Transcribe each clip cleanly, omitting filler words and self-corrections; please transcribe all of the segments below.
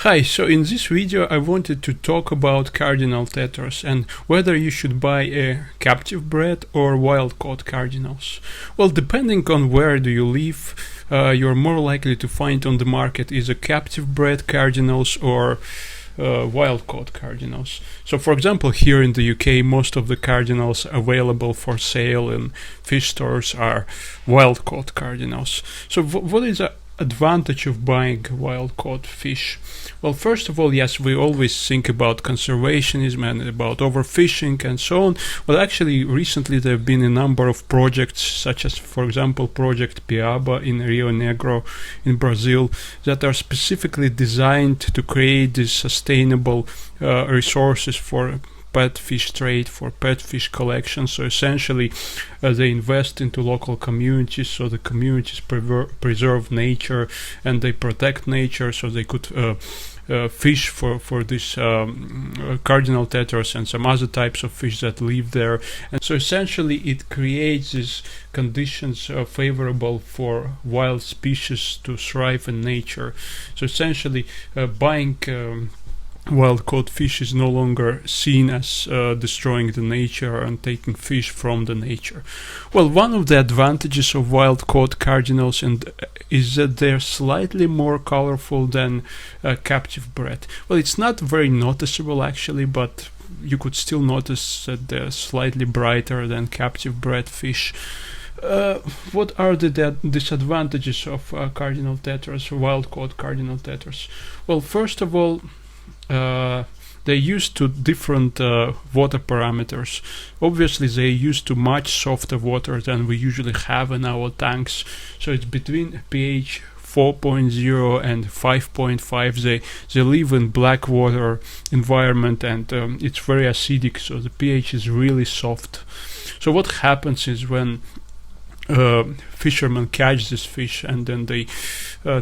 Hi, so in this video I wanted to talk about Cardinal Tetras and whether you should buy a captive bred or wild caught cardinals. Well, depending on where do you live, you're more likely to find on the market either captive bred cardinals or wild caught cardinals. So for example, here in the UK, most of the cardinals available for sale in fish stores are wild caught cardinals. So what is the advantage of buying wild caught fish? Well, first of all, yes, we always think about conservationism and about overfishing and so on. Well, actually, recently there have been a number of projects, such as, for example, Project Piaba in Rio Negro in Brazil, that are specifically designed to create these sustainable resources for pet fish trade, for pet fish collection. So essentially they invest into local communities, so the communities preserve nature and they protect nature, so they could fish for this Cardinal Tetras and some other types of fish that live there. And so essentially it creates these conditions favorable for wild species to thrive in nature. So essentially buying wild caught fish is no longer seen as destroying the nature and taking fish from the nature. Well, one of the advantages of wild caught cardinals is that they're slightly more colorful than captive bred. Well, it's not very noticeable actually, but you could still notice that they're slightly brighter than captive bred fish. What are the disadvantages of Cardinal Tetras, wild caught Cardinal Tetras? Well, first of all, they're used to different water parameters. Obviously, they're used to much softer water than we usually have in our tanks. So it's between pH 4.0 and 5.5. They live in black water environment and it's very acidic, so the pH is really soft. So what happens is when fishermen catch this fish and then they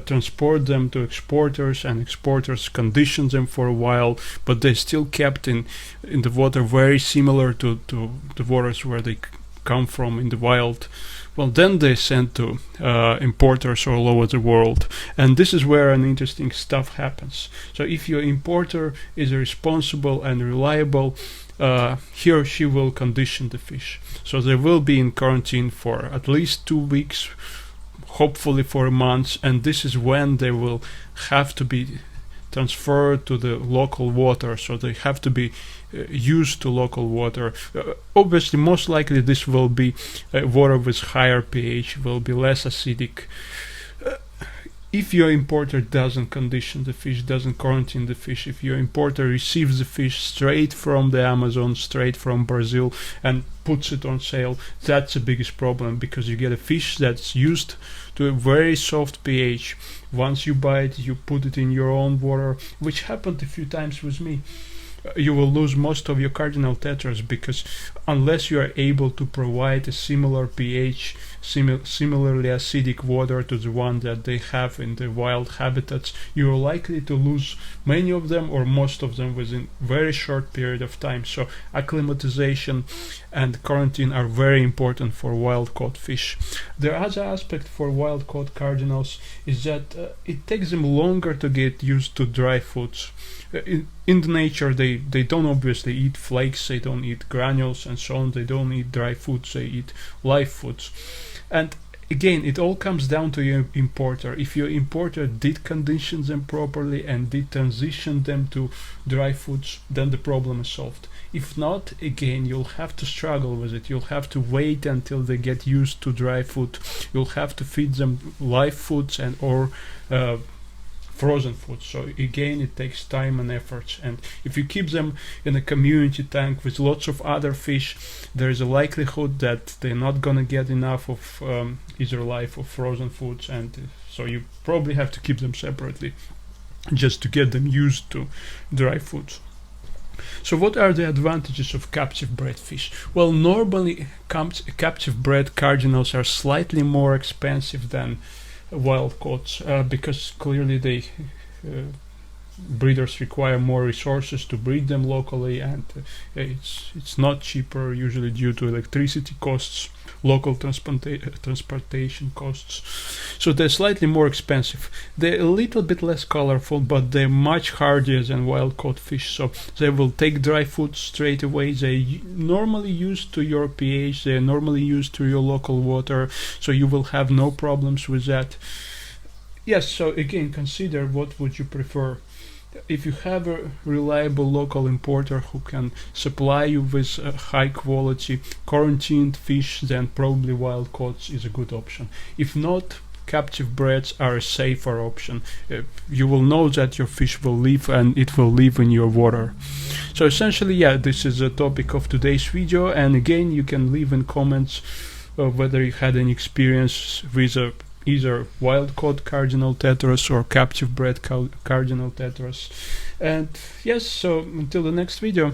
transport them to exporters, and exporters condition them for a while, but they're still kept in the water very similar to the waters where they come from in the wild. Well, then they sent to importers all over the world, and this is where an interesting stuff happens. So if your importer is responsible and reliable, he or she will condition the fish. So they will be in quarantine for at least 2 weeks, hopefully for a month, and this is when they will have to be transferred to the local water, so they have to be used to local water. Obviously, most likely this will be water with higher pH, will be less acidic. If your importer doesn't condition the fish, doesn't quarantine the fish, if your importer receives the fish straight from the Amazon, straight from Brazil, and puts it on sale, that's the biggest problem, because you get a fish that's used to a very soft pH. Once you buy it, you put it in your own water, which happened a few times with me. You will lose most of your Cardinal Tetras, because unless you are able to provide a similar pH, similarly acidic water to the one that they have in the wild habitats, you are likely to lose many of them or most of them within a very short period of time. So acclimatization and quarantine are very important for wild caught fish. The other aspect for wild caught cardinals is that it takes them longer to get used to dry foods. In the nature, they don't obviously eat flakes, they don't eat granules and so on, they don't eat dry foods, they eat live foods. And again, it all comes down to your importer. If your importer did condition them properly and did transition them to dry foods, then the problem is solved. If not, again, you'll have to struggle with it. You'll have to wait until they get used to dry food. You'll have to feed them live foods and or frozen food. So again, it takes time and efforts, and if you keep them in a community tank with lots of other fish, there is a likelihood that they're not gonna get enough of either live or frozen foods, and so you probably have to keep them separately just to get them used to dry foods. So what are the advantages of captive bred fish? Well, normally captive bred cardinals are slightly more expensive than wild caught, because clearly they breeders require more resources to breed them locally, and it's not cheaper, usually due to electricity costs, local transportation costs. So they're slightly more expensive. They're a little bit less colorful, but they're much hardier than wild-caught fish, so they will take dry food straight away. They normally used to your pH, they're normally used to your local water, so you will have no problems with that. Yes, so again, consider what would you prefer. If you have a reliable local importer who can supply you with high quality quarantined fish, then probably wild caught is a good option. If not, captive breds are a safer option. You will know that your fish will live, and it will live in your water. So essentially, yeah, this is the topic of today's video, and again, you can leave in comments whether you had any experience with either wild-caught Cardinal Tetras or captive-bred Cardinal Tetras. And yes, so until the next video.